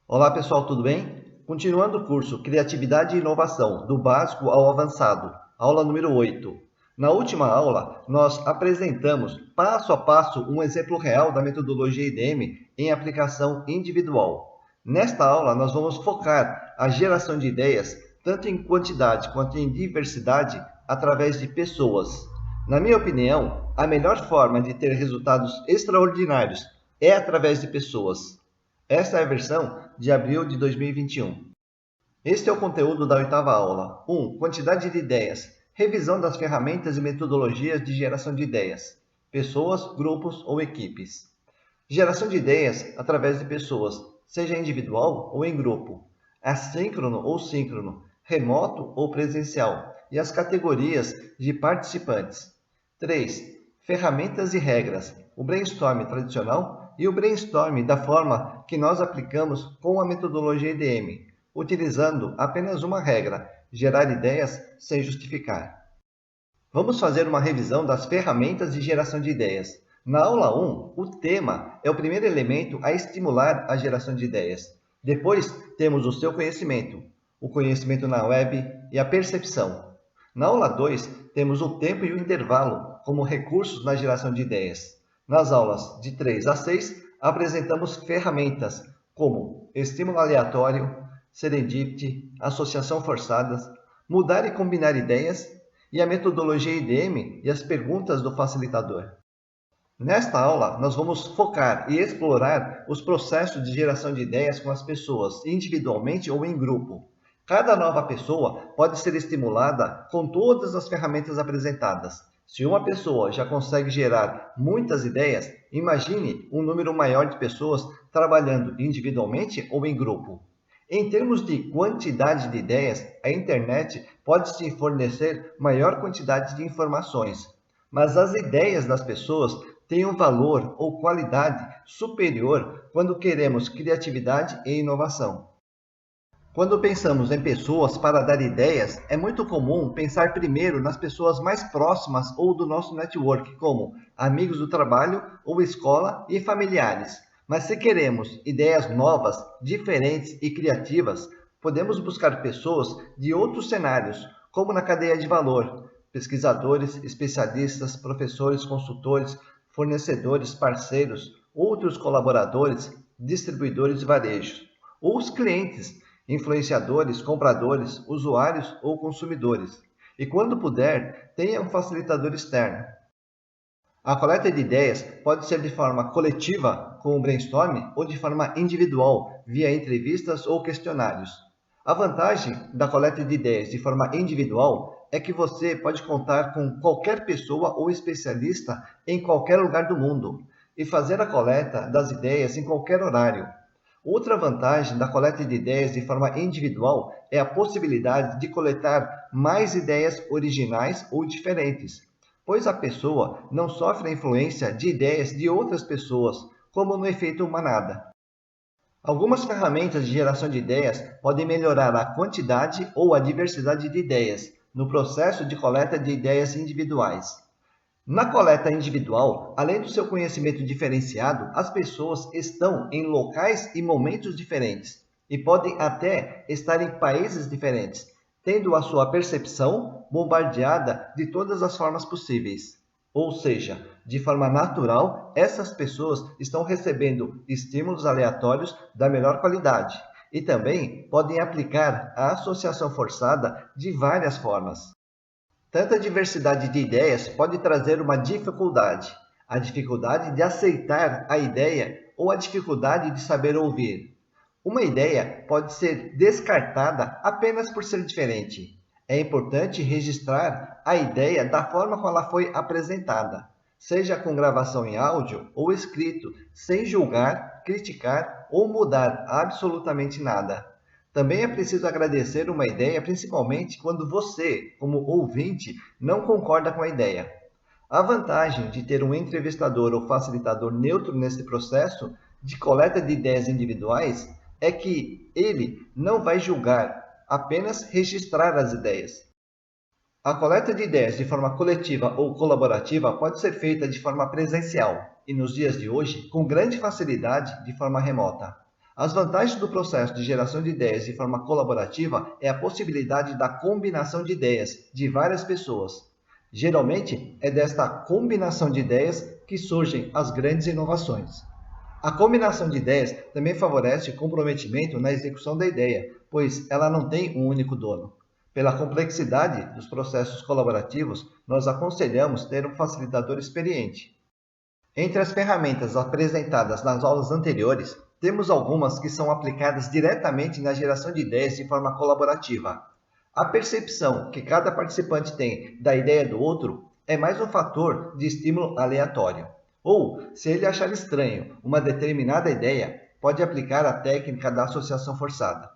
Olá pessoal, tudo bem? Continuando o curso Criatividade e Inovação, do básico ao avançado, aula número 8. Na última aula, nós apresentamos passo a passo um exemplo real da metodologia IDM em aplicação individual. Nesta aula, nós vamos focar a geração de ideias, tanto em quantidade quanto em diversidade, através de pessoas. Na minha opinião, a melhor forma de ter resultados extraordinários é através de pessoas. Esta é a versão de abril de 2021. Este é o conteúdo da oitava aula. 1. Quantidade de ideias. Revisão das ferramentas e metodologias de geração de ideias. Pessoas, grupos ou equipes. Geração de ideias através de pessoas, seja individual ou em grupo. Assíncrono ou síncrono. Remoto ou presencial. E as categorias de participantes. 3. Ferramentas e regras. O brainstorm tradicional e o brainstorm da forma que nós aplicamos com a metodologia IDM, utilizando apenas uma regra: gerar ideias sem justificar. Vamos fazer uma revisão das ferramentas de geração de ideias. Na aula 1, o tema é o primeiro elemento a estimular a geração de ideias. Depois, temos o seu conhecimento, o conhecimento na web e a percepção. Na aula 2, temos o tempo e o intervalo como recursos na geração de ideias. Nas aulas de 3 a 6, apresentamos ferramentas como estímulo aleatório, serendipity, associação forçadas, mudar e combinar ideias e a metodologia IDM e as perguntas do facilitador. Nesta aula, nós vamos focar e explorar os processos de geração de ideias com as pessoas, individualmente ou em grupo. Cada nova pessoa pode ser estimulada com todas as ferramentas apresentadas. Se uma pessoa já consegue gerar muitas ideias, imagine um número maior de pessoas trabalhando individualmente ou em grupo. Em termos de quantidade de ideias, a internet pode se fornecer maior quantidade de informações, mas as ideias das pessoas têm um valor ou qualidade superior quando queremos criatividade e inovação. Quando pensamos em pessoas para dar ideias, é muito comum pensar primeiro nas pessoas mais próximas ou do nosso network, como amigos do trabalho ou escola e familiares. Mas se queremos ideias novas, diferentes e criativas, podemos buscar pessoas de outros cenários, como na cadeia de valor, pesquisadores, especialistas, professores, consultores, fornecedores, parceiros, outros colaboradores, distribuidores de varejo, ou os clientes, influenciadores, compradores, usuários ou consumidores. E quando puder, tenha um facilitador externo. A coleta de ideias pode ser de forma coletiva, com o brainstorm, ou de forma individual, via entrevistas ou questionários. A vantagem da coleta de ideias de forma individual é que você pode contar com qualquer pessoa ou especialista em qualquer lugar do mundo e fazer a coleta das ideias em qualquer horário. Outra vantagem da coleta de ideias de forma individual é a possibilidade de coletar mais ideias originais ou diferentes, pois a pessoa não sofre a influência de ideias de outras pessoas, como no efeito manada. Algumas ferramentas de geração de ideias podem melhorar a quantidade ou a diversidade de ideias no processo de coleta de ideias individuais. Na coleta individual, além do seu conhecimento diferenciado, as pessoas estão em locais e momentos diferentes e podem até estar em países diferentes, tendo a sua percepção bombardeada de todas as formas possíveis. Ou seja, de forma natural, essas pessoas estão recebendo estímulos aleatórios da melhor qualidade e também podem aplicar a associação forçada de várias formas. Tanta diversidade de ideias pode trazer uma dificuldade, a dificuldade de aceitar a ideia ou a dificuldade de saber ouvir. Uma ideia pode ser descartada apenas por ser diferente. É importante registrar a ideia da forma como ela foi apresentada, seja com gravação em áudio ou escrito, sem julgar, criticar ou mudar absolutamente nada. Também é preciso agradecer uma ideia, principalmente quando você, como ouvinte, não concorda com a ideia. A vantagem de ter um entrevistador ou facilitador neutro nesse processo de coleta de ideias individuais é que ele não vai julgar, apenas registrar as ideias. A coleta de ideias de forma coletiva ou colaborativa pode ser feita de forma presencial e, nos dias de hoje, com grande facilidade, de forma remota. As vantagens do processo de geração de ideias de forma colaborativa é a possibilidade da combinação de ideias de várias pessoas. Geralmente, é desta combinação de ideias que surgem as grandes inovações. A combinação de ideias também favorece o comprometimento na execução da ideia, pois ela não tem um único dono. Pela complexidade dos processos colaborativos, nós aconselhamos ter um facilitador experiente. Entre as ferramentas apresentadas nas aulas anteriores, temos algumas que são aplicadas diretamente na geração de ideias de forma colaborativa. A percepção que cada participante tem da ideia do outro é mais um fator de estímulo aleatório. Ou, se ele achar estranho uma determinada ideia, pode aplicar a técnica da associação forçada.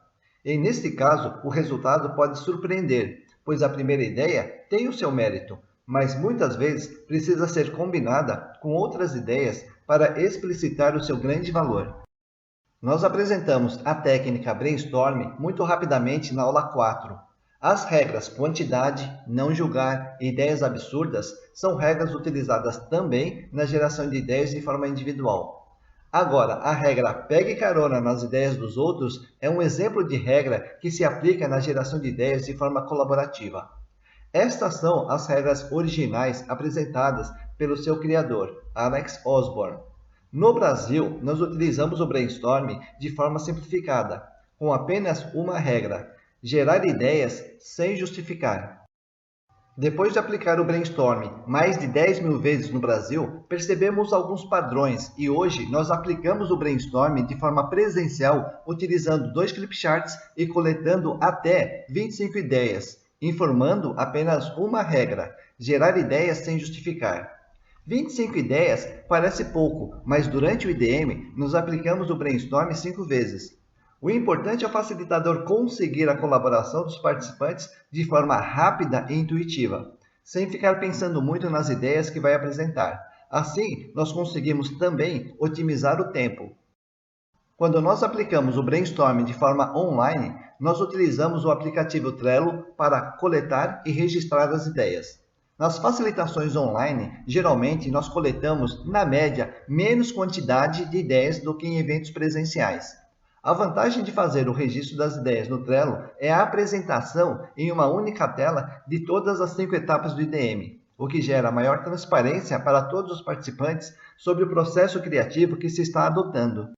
E neste caso, o resultado pode surpreender, pois a primeira ideia tem o seu mérito, mas muitas vezes precisa ser combinada com outras ideias para explicitar o seu grande valor. Nós apresentamos a técnica brainstorming muito rapidamente na aula 4. As regras quantidade, não julgar e ideias absurdas são regras utilizadas também na geração de ideias de forma individual. Agora, a regra pegue carona nas ideias dos outros é um exemplo de regra que se aplica na geração de ideias de forma colaborativa. Estas são as regras originais apresentadas pelo seu criador, Alex Osborne. No Brasil, nós utilizamos o brainstorming de forma simplificada, com apenas uma regra: gerar ideias sem justificar. Depois de aplicar o brainstorming mais de 10.000 vezes no Brasil, percebemos alguns padrões e hoje nós aplicamos o brainstorming de forma presencial utilizando 2 flipcharts e coletando até 25 ideias, informando apenas uma regra: gerar ideias sem justificar. 25 ideias parece pouco, mas durante o IDM nos aplicamos o brainstorming 5 vezes. O importante é o facilitador conseguir a colaboração dos participantes de forma rápida e intuitiva, sem ficar pensando muito nas ideias que vai apresentar. Assim, nós conseguimos também otimizar o tempo. Quando nós aplicamos o brainstorming de forma online, nós utilizamos o aplicativo Trello para coletar e registrar as ideias. Nas facilitações online, geralmente nós coletamos, na média, menos quantidade de ideias do que em eventos presenciais. A vantagem de fazer o registro das ideias no Trello é a apresentação em uma única tela de todas as 5 etapas do IDM, o que gera maior transparência para todos os participantes sobre o processo criativo que se está adotando.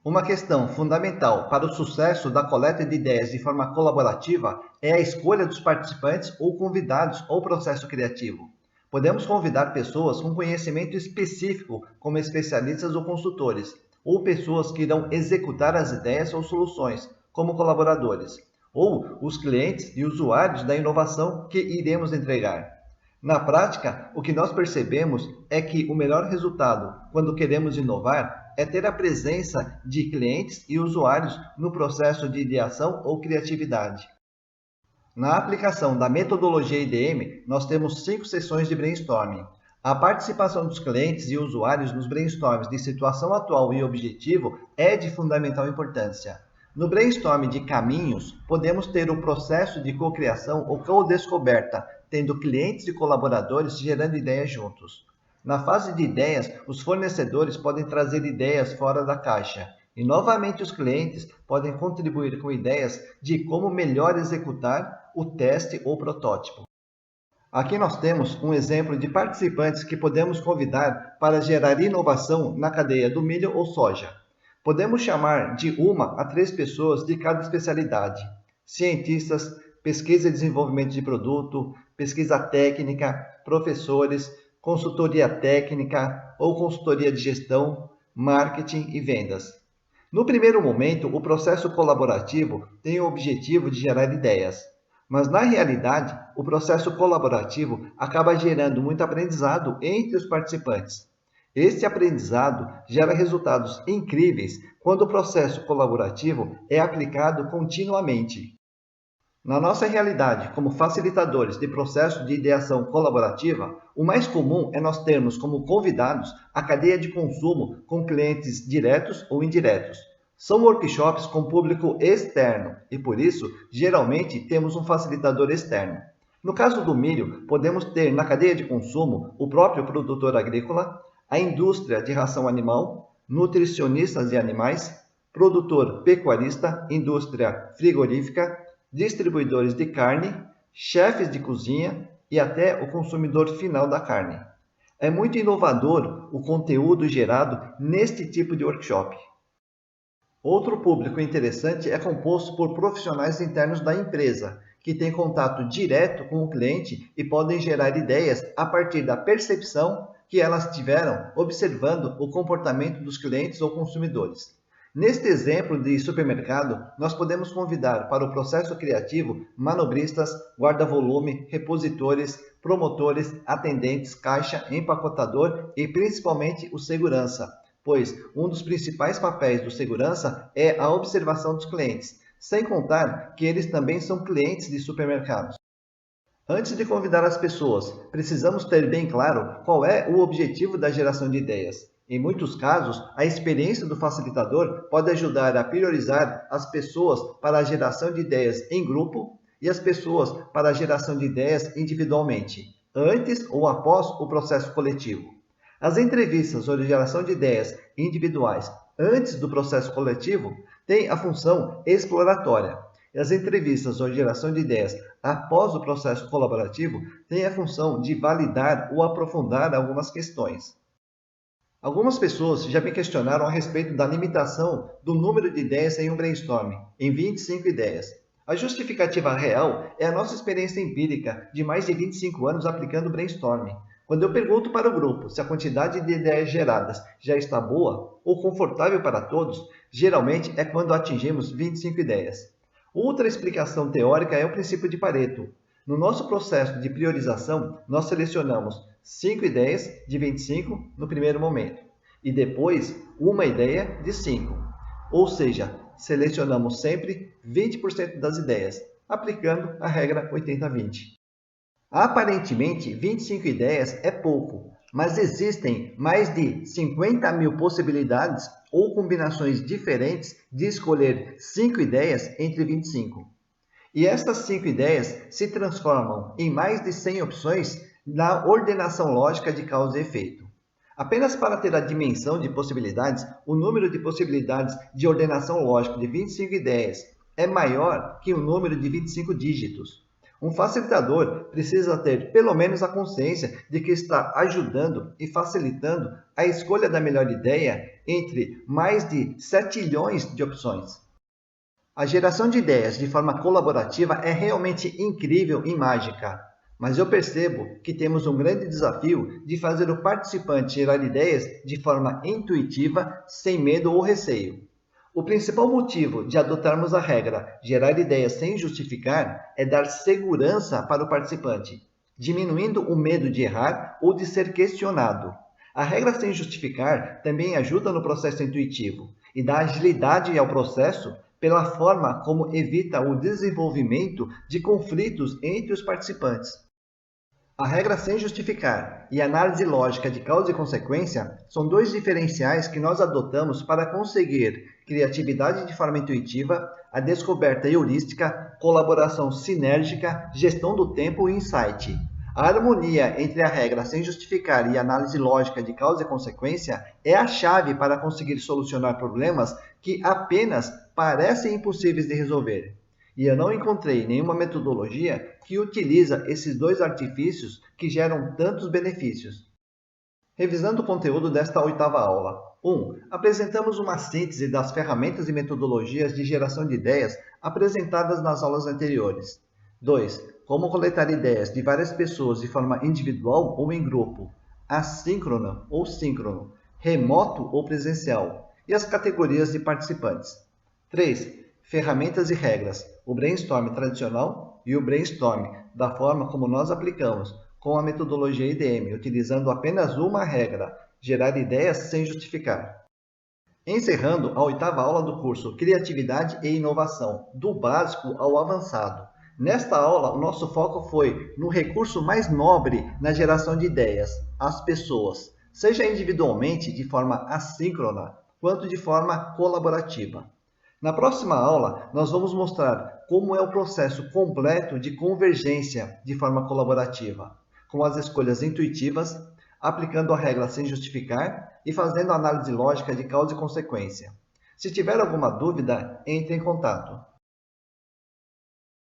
Uma questão fundamental para o sucesso da coleta de ideias de forma colaborativa é a escolha dos participantes ou convidados ao processo criativo. Podemos convidar pessoas com conhecimento específico, como especialistas ou consultores, ou pessoas que irão executar as ideias ou soluções, como colaboradores, ou os clientes e usuários da inovação que iremos entregar. Na prática, o que nós percebemos é que o melhor resultado, quando queremos inovar, é ter a presença de clientes e usuários no processo de ideação ou criatividade. Na aplicação da metodologia IDM, nós temos 5 sessões de brainstorming. A participação dos clientes e usuários nos brainstorms de situação atual e objetivo é de fundamental importância. No brainstorming de caminhos, podemos ter o processo de cocriação ou co-descoberta, tendo clientes e colaboradores gerando ideias juntos. Na fase de ideias, os fornecedores podem trazer ideias fora da caixa, e novamente os clientes podem contribuir com ideias de como melhor executar o teste ou protótipo. Aqui nós temos um exemplo de participantes que podemos convidar para gerar inovação na cadeia do milho ou soja. Podemos chamar de 1 a 3 pessoas de cada especialidade: cientistas, pesquisa e desenvolvimento de produto, pesquisa técnica, professores, consultoria técnica ou consultoria de gestão, marketing e vendas. No primeiro momento, o processo colaborativo tem o objetivo de gerar ideias. Mas, na realidade, o processo colaborativo acaba gerando muito aprendizado entre os participantes. Este aprendizado gera resultados incríveis quando o processo colaborativo é aplicado continuamente. Na nossa realidade, como facilitadores de processo de ideação colaborativa, o mais comum é nós termos como convidados a cadeia de consumo com clientes diretos ou indiretos. São workshops com público externo e, por isso, geralmente temos um facilitador externo. No caso do milho, podemos ter na cadeia de consumo o próprio produtor agrícola, a indústria de ração animal, nutricionistas de animais, produtor pecuarista, indústria frigorífica, distribuidores de carne, chefes de cozinha e até o consumidor final da carne. É muito inovador o conteúdo gerado neste tipo de workshop. Outro público interessante é composto por profissionais internos da empresa, que têm contato direto com o cliente e podem gerar ideias a partir da percepção que elas tiveram observando o comportamento dos clientes ou consumidores. Neste exemplo de supermercado, nós podemos convidar para o processo criativo manobristas, guarda-volume, repositores, promotores, atendentes, caixa, empacotador e principalmente o segurança, pois um dos principais papéis do segurança é a observação dos clientes, sem contar que eles também são clientes de supermercados. Antes de convidar as pessoas, precisamos ter bem claro qual é o objetivo da geração de ideias. Em muitos casos, a experiência do facilitador pode ajudar a priorizar as pessoas para a geração de ideias em grupo e as pessoas para a geração de ideias individualmente, antes ou após o processo coletivo. As entrevistas ou geração de ideias individuais antes do processo coletivo têm a função exploratória. E as entrevistas ou geração de ideias após o processo colaborativo têm a função de validar ou aprofundar algumas questões. Algumas pessoas já me questionaram a respeito da limitação do número de ideias em um brainstorming, em 25 ideias. A justificativa real é a nossa experiência empírica de mais de 25 anos aplicando brainstorming. Quando eu pergunto para o grupo se a quantidade de ideias geradas já está boa ou confortável para todos, geralmente é quando atingimos 25 ideias. Outra explicação teórica é o princípio de Pareto. No nosso processo de priorização, nós selecionamos 5 ideias de 25 no primeiro momento e depois uma ideia de 5. Ou seja, selecionamos sempre 20% das ideias, aplicando a regra 80-20. Aparentemente, 25 ideias é pouco, mas existem mais de 50 mil possibilidades ou combinações diferentes de escolher 5 ideias entre 25. E estas 5 ideias se transformam em mais de 100 opções na ordenação lógica de causa e efeito. Apenas para ter a dimensão de possibilidades, o número de possibilidades de ordenação lógica de 25 ideias é maior que o número de 25 dígitos. Um facilitador precisa ter pelo menos a consciência de que está ajudando e facilitando a escolha da melhor ideia entre mais de 7 trilhões de opções. A geração de ideias de forma colaborativa é realmente incrível e mágica, mas eu percebo que temos um grande desafio de fazer o participante gerar ideias de forma intuitiva, sem medo ou receio. O principal motivo de adotarmos a regra gerar ideias sem justificar é dar segurança para o participante, diminuindo o medo de errar ou de ser questionado. A regra sem justificar também ajuda no processo intuitivo e dá agilidade ao processo pela forma como evita o desenvolvimento de conflitos entre os participantes. A regra sem justificar e a análise lógica de causa e consequência são dois diferenciais que nós adotamos para conseguir criatividade de forma intuitiva, a descoberta heurística, colaboração sinérgica, gestão do tempo e insight. A harmonia entre a regra sem justificar e a análise lógica de causa e consequência é a chave para conseguir solucionar problemas que apenas parecem impossíveis de resolver. E eu não encontrei nenhuma metodologia que utiliza esses dois artifícios que geram tantos benefícios. Revisando o conteúdo desta 8ª aula. 1. Apresentamos uma síntese das ferramentas e metodologias de geração de ideias apresentadas nas aulas anteriores. 2. Como coletar ideias de várias pessoas de forma individual ou em grupo, assíncrono ou síncrono, remoto ou presencial, e as categorias de participantes. 3. Ferramentas e regras, o brainstorm tradicional e o brainstorm da forma como nós aplicamos com a metodologia IDM, utilizando apenas uma regra, gerar ideias sem justificar. Encerrando a 8ª aula do curso Criatividade e Inovação, do básico ao avançado. Nesta aula, o nosso foco foi no recurso mais nobre na geração de ideias, as pessoas, seja individualmente de forma assíncrona, quanto de forma colaborativa. Na próxima aula, nós vamos mostrar como é o processo completo de convergência de forma colaborativa, com as escolhas intuitivas, aplicando a regra sem justificar e fazendo a análise lógica de causa e consequência. Se tiver alguma dúvida, entre em contato.